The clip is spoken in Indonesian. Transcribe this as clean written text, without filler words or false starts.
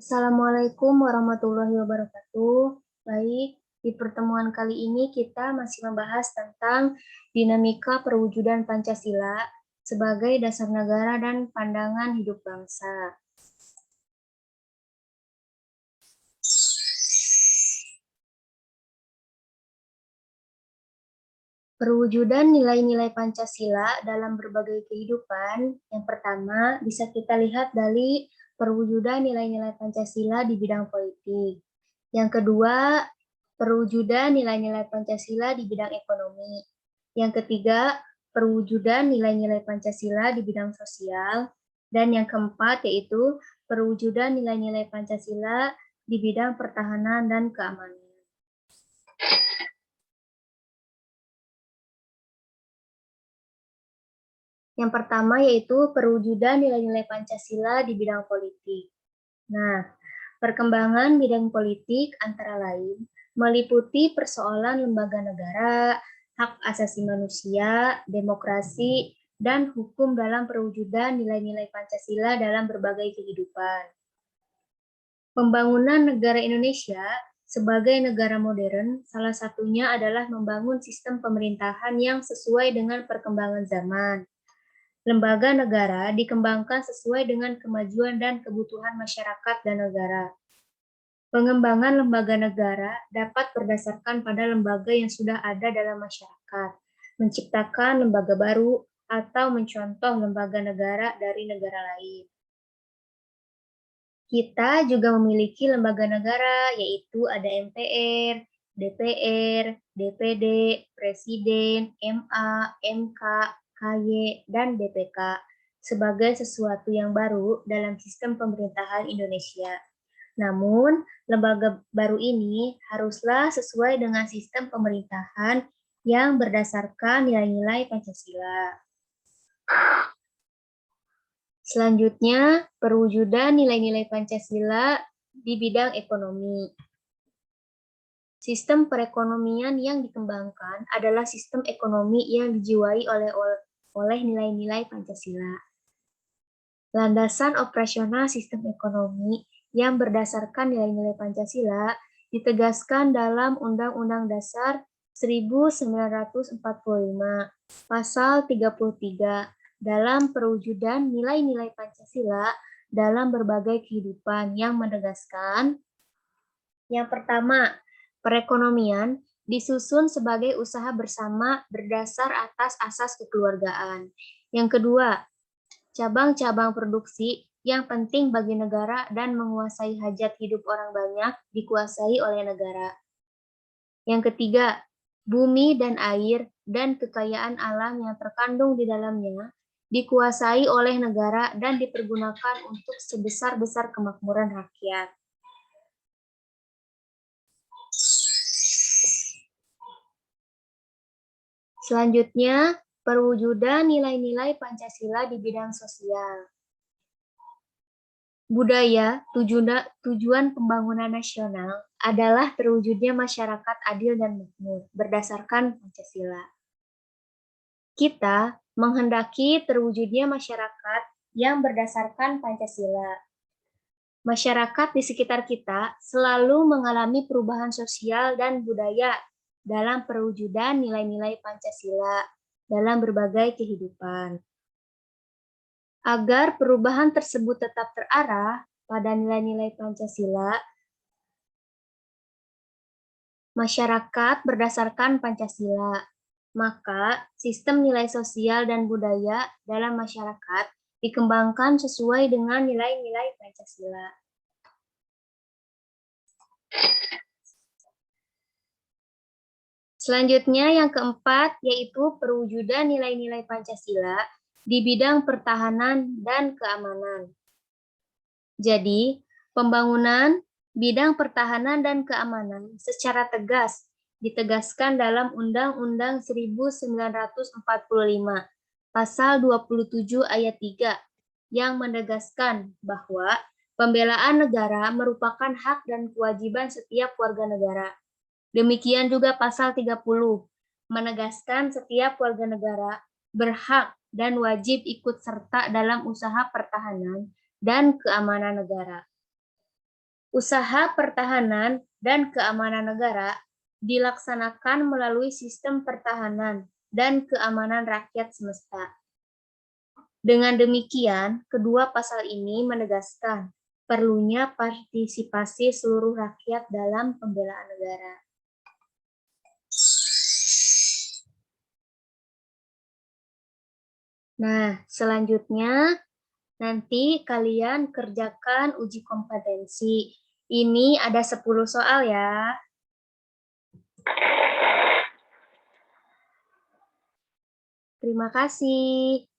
Assalamualaikum warahmatullahi wabarakatuh. Baik, di pertemuan kali ini kita masih membahas tentang dinamika perwujudan Pancasila sebagai dasar negara dan pandangan hidup bangsa. Perwujudan nilai-nilai Pancasila dalam berbagai kehidupan, yang pertama bisa kita lihat dari perwujudan nilai-nilai Pancasila di bidang politik. Yang kedua, perwujudan nilai-nilai Pancasila di bidang ekonomi. Yang ketiga, perwujudan nilai-nilai Pancasila di bidang sosial. Dan yang keempat yaitu perwujudan nilai-nilai Pancasila di bidang pertahanan dan keamanan. Yang pertama yaitu perwujudan nilai-nilai Pancasila di bidang politik. Nah, perkembangan bidang politik antara lain meliputi persoalan lembaga negara, hak asasi manusia, demokrasi, dan hukum dalam perwujudan nilai-nilai Pancasila dalam berbagai kehidupan. Pembangunan negara Indonesia sebagai negara modern, salah satunya adalah membangun sistem pemerintahan yang sesuai dengan perkembangan zaman. Lembaga negara dikembangkan sesuai dengan kemajuan dan kebutuhan masyarakat dan negara. Pengembangan lembaga negara dapat berdasarkan pada lembaga yang sudah ada dalam masyarakat, menciptakan lembaga baru, atau mencontoh lembaga negara dari negara lain. Kita juga memiliki lembaga negara, yaitu ada MPR, DPR, DPD, Presiden, MA, MK, KY, dan BPK sebagai sesuatu yang baru dalam sistem pemerintahan Indonesia. Namun, lembaga baru ini haruslah sesuai dengan sistem pemerintahan yang berdasarkan nilai-nilai Pancasila. Selanjutnya, perwujudan nilai-nilai Pancasila di bidang ekonomi. Sistem perekonomian yang dikembangkan adalah sistem ekonomi yang dijiwai oleh nilai-nilai Pancasila. Landasan operasional sistem ekonomi yang berdasarkan nilai-nilai Pancasila ditegaskan dalam Undang-Undang Dasar 1945, Pasal 33, dalam perwujudan nilai-nilai Pancasila dalam berbagai kehidupan yang menegaskan, yang pertama, perekonomian disusun sebagai usaha bersama berdasar atas asas kekeluargaan. Yang kedua, cabang-cabang produksi yang penting bagi negara dan menguasai hajat hidup orang banyak dikuasai oleh negara. Yang ketiga, bumi dan air dan kekayaan alam yang terkandung di dalamnya dikuasai oleh negara dan dipergunakan untuk sebesar-besar kemakmuran rakyat. Selanjutnya, perwujudan nilai-nilai Pancasila di bidang sosial. Budaya, tujuan pembangunan nasional adalah terwujudnya masyarakat adil dan makmur berdasarkan Pancasila. Kita menghendaki terwujudnya masyarakat yang berdasarkan Pancasila. Masyarakat di sekitar kita selalu mengalami perubahan sosial dan budaya dalam perwujudan nilai-nilai Pancasila dalam berbagai kehidupan. Agar perubahan tersebut tetap terarah pada nilai-nilai Pancasila, masyarakat berdasarkan Pancasila, maka sistem nilai sosial dan budaya dalam masyarakat dikembangkan sesuai dengan nilai-nilai Pancasila. Selanjutnya yang keempat yaitu perwujudan nilai-nilai Pancasila di bidang pertahanan dan keamanan. Jadi, pembangunan bidang pertahanan dan keamanan secara tegas ditegaskan dalam Undang-Undang 1945, Pasal 27 ayat 3, yang menegaskan bahwa pembelaan negara merupakan hak dan kewajiban setiap warga negara. Demikian juga Pasal 30, menegaskan setiap warga negara berhak dan wajib ikut serta dalam usaha pertahanan dan keamanan negara. Usaha pertahanan dan keamanan negara dilaksanakan melalui sistem pertahanan dan keamanan rakyat semesta. Dengan demikian, kedua pasal ini menegaskan perlunya partisipasi seluruh rakyat dalam pembelaan negara. Nah, selanjutnya nanti kalian kerjakan uji kompetensi. Ini ada 10 soal ya. Terima kasih.